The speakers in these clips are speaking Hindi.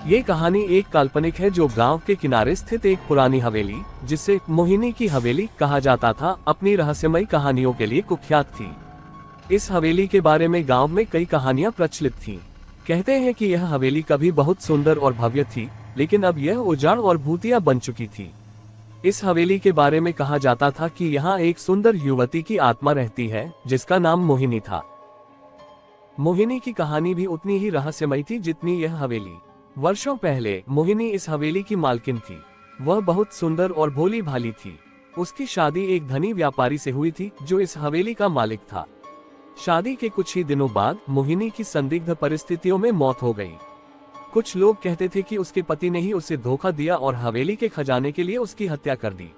ये कहानी एक काल्पनिक है जो गांव के किनारे स्थित एक पुरानी हवेली, जिसे मोहिनी की हवेली कहा जाता था, अपनी रहस्यमयी कहानियों के लिए कुख्यात थी। इस हवेली के बारे में गांव में कई कहानियां प्रचलित थीं। कहते हैं कि यह हवेली कभी बहुत सुंदर और भव्य थी, लेकिन अब यह उजाड़ और भूतिया बन चुकी थी। इस हवेली के बारे में कहा जाता था कि यहाँ एक सुंदर युवती की आत्मा रहती है, जिसका नाम मोहिनी था। मोहिनी की कहानी भी उतनी ही रहस्यमयी थी जितनी यह हवेली। वर्षों पहले मोहिनी इस हवेली की मालकिन थी। वह बहुत सुंदर और भोली भाली थी। उसकी शादी एक धनी व्यापारी से हुई थी, जो इस हवेली का मालिक था। शादी के कुछ ही दिनों बाद मोहिनी की संदिग्ध परिस्थितियों में मौत हो गई। कुछ लोग कहते थे कि उसके पति ने ही उसे धोखा दिया और हवेली के खजाने के लिए उसकी हत्या कर दी।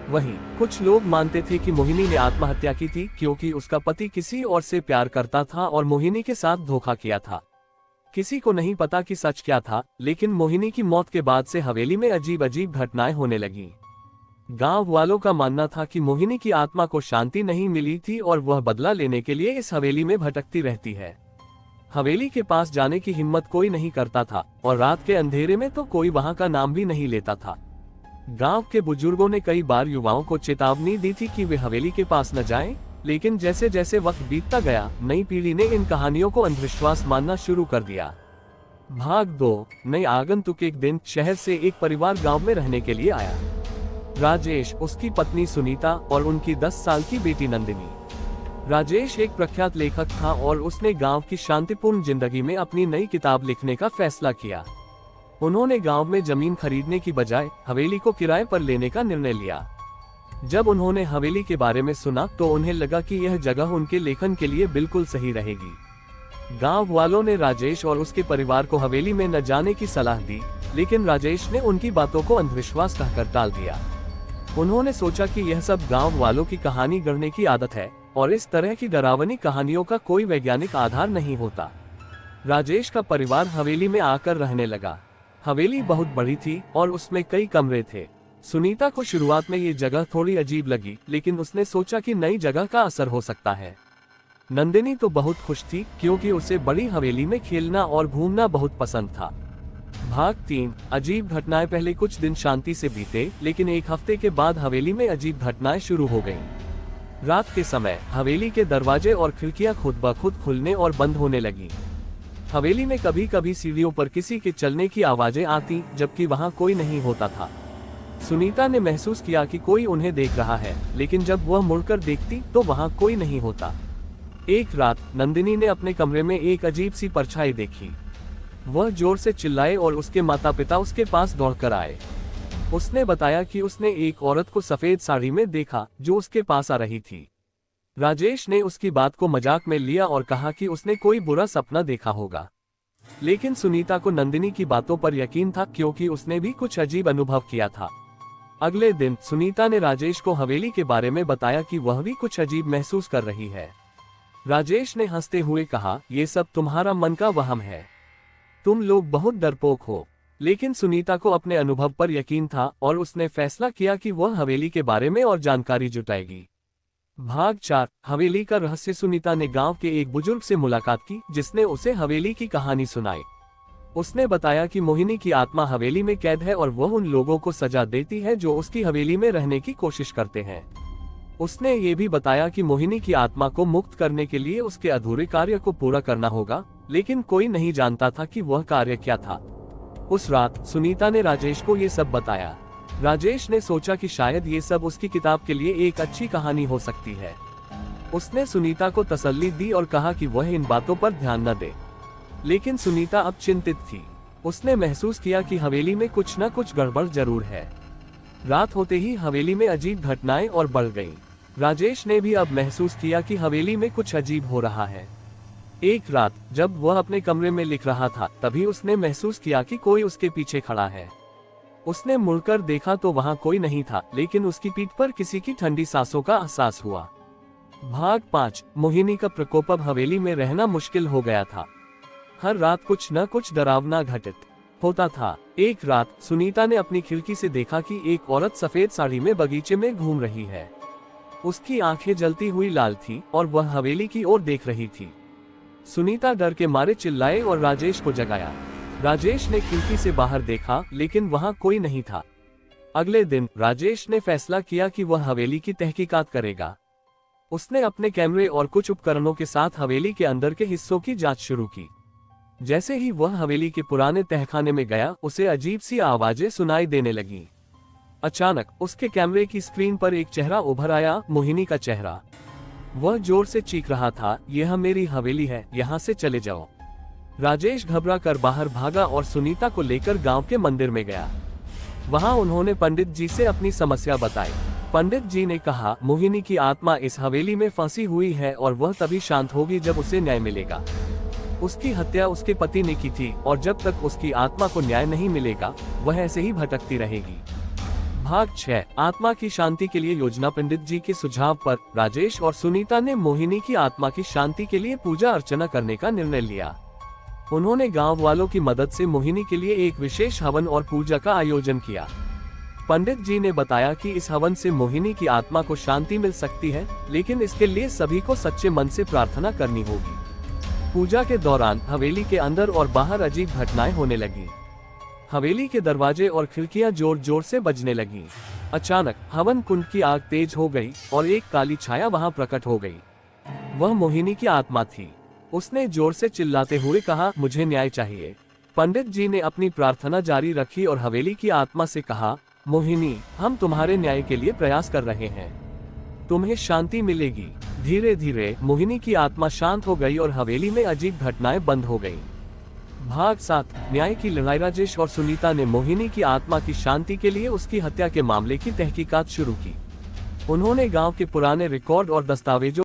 वहीं कुछ लोग मानते थे कि मोहिनी ने आत्महत्या की थी, क्योंकि उसका पति किसी और से प्यार करता था और मोहिनी के साथ धोखा किया था। किसी को नहीं पता कि सच क्या था, लेकिन मोहिनी की मौत के बाद से हवेली में अजीब अजीब घटनाएं होने लगीं। गांव वालों का मानना था कि मोहिनी की आत्मा को शांति नहीं मिली थी और वह बदला लेने के लिए इस हवेली में भटकती रहती है। हवेली के पास जाने की हिम्मत कोई नहीं करता था और रात के अंधेरे में तो कोई वहां का नाम भी नहीं लेता था। गांव के बुजुर्गों ने कई बार युवाओं को चेतावनी दी थी कि वे हवेली के पास न जाएं, लेकिन जैसे जैसे वक्त बीतता गया, नई पीढ़ी ने इन कहानियों को अंधविश्वास मानना शुरू कर दिया। भाग 2। नए आगंतुक। एक दिन शहर से एक परिवार गांव में रहने के लिए आया। राजेश, उसकी पत्नी सुनीता और उनकी 10 साल की बेटी नंदिनी। राजेश एक प्रख्यात लेखक था और उसने गांव की शांतिपूर्ण जिंदगी में अपनी नई किताब लिखने का फैसला किया। उन्होंने गांव में जमीन खरीदने की बजाय हवेली को किराए पर लेने का निर्णय लिया। जब उन्होंने हवेली के बारे में सुना तो उन्हें लगा कि यह जगह उनके लेखन के लिए बिल्कुल सही रहेगी। गांव वालों ने राजेश और उसके परिवार को हवेली में न जाने की सलाह दी, लेकिन राजेश ने उनकी बातों को अंधविश्वास कहकर टाल दिया। उन्होंने सोचा कि यह सब गांव वालों की कहानी गढ़ने की आदत है और इस तरह की डरावनी कहानियों का कोई वैज्ञानिक आधार नहीं होता। राजेश का परिवार हवेली में आकर रहने लगा। हवेली बहुत बड़ी थी और उसमें कई कमरे थे। सुनीता को शुरुआत में ये जगह थोड़ी अजीब लगी, लेकिन उसने सोचा कि नई जगह का असर हो सकता है। नंदिनी तो बहुत खुश थी, क्योंकि उसे बड़ी हवेली में खेलना और घूमना बहुत पसंद था। भाग 3। अजीब घटनाएं। पहले कुछ दिन शांति से बीते, लेकिन एक हफ्ते के बाद हवेली में अजीब घटनाएं शुरू हो गईं। रात के समय हवेली के दरवाजे और खिड़कियां खुद ब खुद खुलने और बंद होने लगी। हवेली में कभी कभी सीढ़ियों पर किसी के चलने की आवाजें आती, जबकि वहां कोई नहीं होता था। सुनीता ने महसूस किया कि कोई उन्हें देख रहा है, लेकिन जब वह मुड़कर देखती तो वहां कोई नहीं होता। एक रात नंदिनी ने अपने कमरे में एक अजीब सी परछाई देखी। वह जोर से चिल्लाए और उसके माता पिता उसके पास दौड़कर आए। उसने बताया कि उसने एक औरत को सफेद साड़ी में देखा, जो उसके पास आ रही थी। राजेश ने उसकी बात को मजाक में लिया और कहा कि उसने कोई बुरा सपना देखा होगा, लेकिन सुनीता को नंदिनी की बातों पर यकीन था, क्योंकि उसने भी कुछ अजीब अनुभव किया था। अगले दिन सुनीता ने राजेश को हवेली के बारे में बताया कि वह भी कुछ अजीब महसूस कर रही है। राजेश ने हंसते हुए कहा, ये सब तुम्हारा मन का वहम है, तुम लोग बहुत डरपोक हो। लेकिन सुनीता को अपने अनुभव पर यकीन था और उसने फैसला किया कि वह हवेली के बारे में और जानकारी जुटाएगी। भाग 4। हवेली का रहस्य। सुनीता ने गांव के एक बुजुर्ग से मुलाकात की, जिसने उसे हवेली की कहानी सुनाई। उसने बताया कि मोहिनी की आत्मा हवेली में कैद है और वह उन लोगों को सजा देती है जो उसकी हवेली में रहने की कोशिश करते हैं। उसने ये भी बताया कि मोहिनी की आत्मा को मुक्त करने के लिए उसके अधूरे कार्य को पूरा करना होगा, लेकिन कोई नहीं जानता था कि वह कार्य क्या था। उस रात सुनीता ने राजेश को ये सब बताया। राजेश ने सोचा कि शायद ये सब उसकी किताब के लिए एक अच्छी कहानी हो सकती है। उसने सुनीता को तसल्ली दी और कहा कि वह इन बातों पर ध्यान न दे, लेकिन सुनीता अब चिंतित थी। उसने महसूस किया कि हवेली में कुछ न कुछ गड़बड़ जरूर है। रात होते ही हवेली में अजीब घटनाएं और बढ़ गईं। राजेश ने भी अब महसूस किया कि हवेली में कुछ अजीब हो रहा है। एक रात जब वह अपने कमरे में लिख रहा था, तभी उसने महसूस किया कि कोई उसके पीछे खड़ा है। उसने मुड़कर देखा तो वहां कोई नहीं था, लेकिन उसकी पीठ पर किसी की ठंडी सांसों का एहसास हुआ। भाग 5। मोहिनी का प्रकोप। अब हवेली में रहना मुश्किल हो गया था। हर रात कुछ न कुछ डरावना घटित होता था। एक रात सुनीता ने अपनी खिड़की से देखा कि एक औरत सफेद साड़ी में बगीचे में घूम रही है। उसकी आंखें जलती हुई लाल थी और वह हवेली की ओर देख रही थी। सुनीता डर के मारे चिल्लाए और राजेश को जगाया। राजेश ने खिड़की से बाहर देखा, लेकिन वहां कोई नहीं था। अगले दिन राजेश ने फैसला किया कि वह हवेली की तहकीकात करेगा। उसने अपने कैमरे और कुछ उपकरणों के साथ हवेली के अंदर के हिस्सों की जांच शुरू की। जैसे ही वह हवेली के पुराने तहखाने में गया, उसे अजीब सी आवाजें सुनाई देने लगीं। अचानक उसके कैमरे की स्क्रीन पर एक चेहरा उभर आया, मोहिनी का चेहरा। वह जोर से चीख रहा था, यह मेरी हवेली है, यहाँ से चले जाओ। राजेश घबरा कर बाहर भागा और सुनीता को लेकर गांव के मंदिर में गया। वहां उन्होंने पंडित जी से अपनी समस्या बताई। पंडित जी ने कहा, मोहिनी की आत्मा इस हवेली में फंसी हुई है और वह तभी शांत होगी जब उसे न्याय मिलेगा। उसकी हत्या उसके पति ने की थी और जब तक उसकी आत्मा को न्याय नहीं मिलेगा, वह ऐसे ही भटकती रहेगी। भाग 6, आत्मा की शांति के लिए योजना। पंडित जी के सुझाव पर राजेश और सुनीता ने मोहिनी की आत्मा की शांति के लिए पूजा अर्चना करने का निर्णय लिया। उन्होंने गांव वालों की मदद से मोहिनी के लिए एक विशेष हवन और पूजा का आयोजन किया। पंडित जी ने बताया कि इस हवन से मोहिनी की आत्मा को शांति मिल सकती है, लेकिन इसके लिए सभी को सच्चे मन से प्रार्थना करनी होगी। पूजा के दौरान हवेली के अंदर और बाहर अजीब घटनाएं होने लगी। हवेली के दरवाजे और खिड़कियां जोर जोर से बजने लगी। अचानक हवन कुंड की आग तेज हो गई और एक काली छाया वहां प्रकट हो गई। वह मोहिनी की आत्मा थी। उसने जोर से चिल्लाते हुए कहा, मुझे न्याय चाहिए। पंडित जी ने अपनी प्रार्थना जारी रखी और हवेली की आत्मा से कहा, मोहिनी, हम तुम्हारे न्याय के लिए प्रयास कर रहे हैं, तुम्हें शांति मिलेगी। धीरे धीरे मोहिनी की आत्मा शांत हो गई और हवेली में अजीब घटनाएं बंद हो गईं। भाग 7, न्याय की लड़ाई। राजेश और सुनीता ने मोहिनी की आत्मा की शांति के लिए उसकी हत्या के मामले की तहकीकात शुरू की। उन्होंने गांव के पुराने रिकॉर्ड और दस्तावेजों